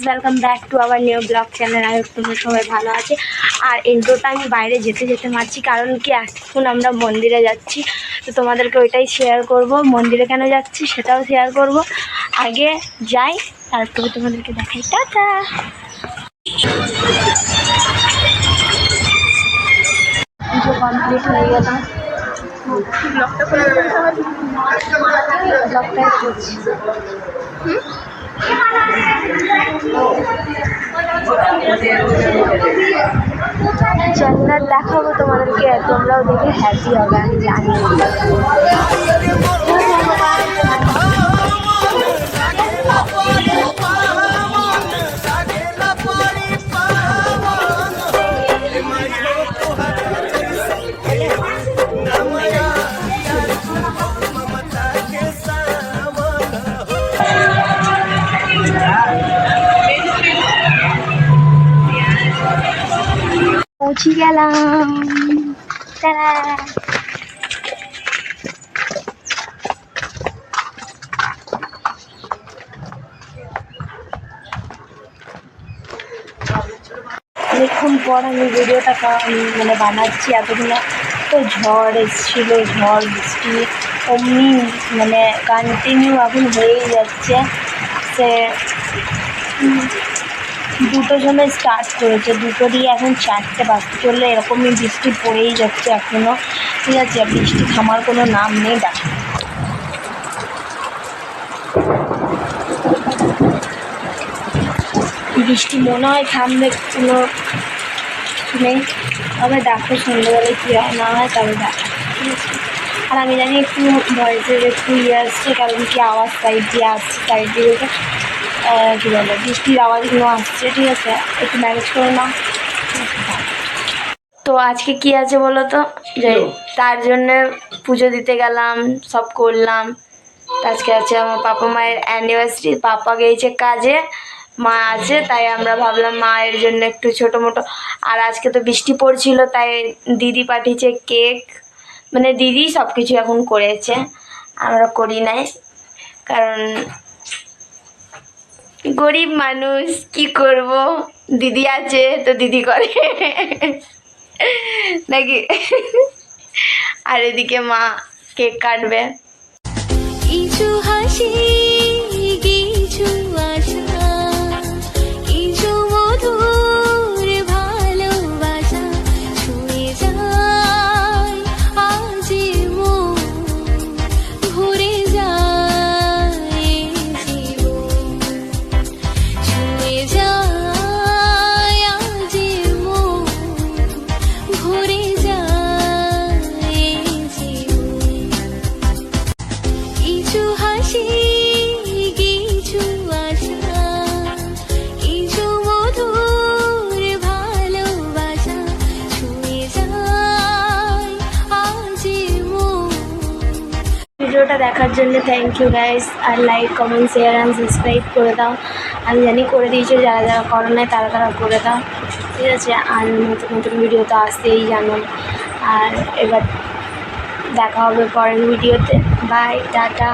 Welcome back to our new blog channel. আমি তোমরা সবাই ভালো আছে। আর ইন্ট্রোটা আমি বাইরে যেতে যেতে মারছি, কারণ কি এখন আমরা মন্দিরে যাচ্ছি, তো তোমাদেরকে ওইটাই শেয়ার করব। মন্দিরে কেন যাচ্ছি সেটাও শেয়ার করব। আগে যাই, তারপরে তোমাদেরকে দেখাই। টাটা। পুজো কমপ্লিট হয়ে গেল। ব্লগটাই করছি। জান্নাত দেখাবো তোমাদেরকে, তোমরাও দেখে হ্যাপি হবে আমি জানি। পৌঁছে গেলাম। অনেকক্ষণ পর আমি ভিডিওটা বানাচ্ছি। এতদিন তো ঝড় এসেছিল, ঝড় বৃষ্টি অমনি কন্টিনিউ এখন হয়েই যাচ্ছে। সে 2টোর সময় স্টার্ট করেছে, 2টো দিয়ে এখন 4টে বাজতে চললে এরকমই বৃষ্টি পড়েই যাচ্ছে এখনও। ঠিক আছে, বৃষ্টি থামার কোনো নাম নেই। দেখো বৃষ্টি মনে হয় থামবে, কোনো নেই। তবে দেখো সন্ধ্যেবেলায় কী হয় না হয়, তবে দেখো। ঠিক আছে, আর আমি জানি একটু ভয়েসের একটু আসছে, কারণ কি আওয়াজ সাইড দিয়ে আসছে, সাইড দিয়ে কী বলে বৃষ্টির আওয়াজগুলো আসছে। ঠিক আছে, একটু ম্যানেজ করে নাও। তো আজকে কি আছে বলো তো, যে তার জন্যে পুজো দিতে গেলাম, সব করলাম। আজকে আছে আমার পাপা মায়ের অ্যানিভার্সারি। পাপা গিয়েছে কাজে, মা আছে, তাই আমরা ভাবলাম মায়ের জন্য একটু ছোটো মোটো। আর আজকে তো বৃষ্টি পড়ছিল, তাই দিদি পাঠিয়েছে কেক। দিদি সব কিছু এখন করেছে, আমরা করি নাই, কারণ গরিব মানুষ, কি করব। দিদি আছে তো দিদি করে নাকি। আর এদিকে মা কেক কাটবে। কিছু হাসি, কিছু আশা, কিছু মধুর ভালোবাসা ছুঁয়ে যায় আজ মন, ঘুরে যায় জীবন, ছুঁয়ে যায় আজ মন, ঘুরে যায় জীবন। কিছু হাসি, কিছু আশা, কিছু মধুর ভালোবাসা ছুঁয়ে যায় আজ মন। ভিডিওটা দেখার জন্য থ্যাংক ইউ গাইস। আর like, comment, share and subscribe করে দাও। আমি জানি করে দিয়েছো, যারা যারা করো নাই তারা তারা করে দাও। ঠিক আছে, আর নতুন নতুন ভিডিও তো আসতেই জানো। আর এবার দেখা হবে পরের ভিডিওতে। Bye, tata.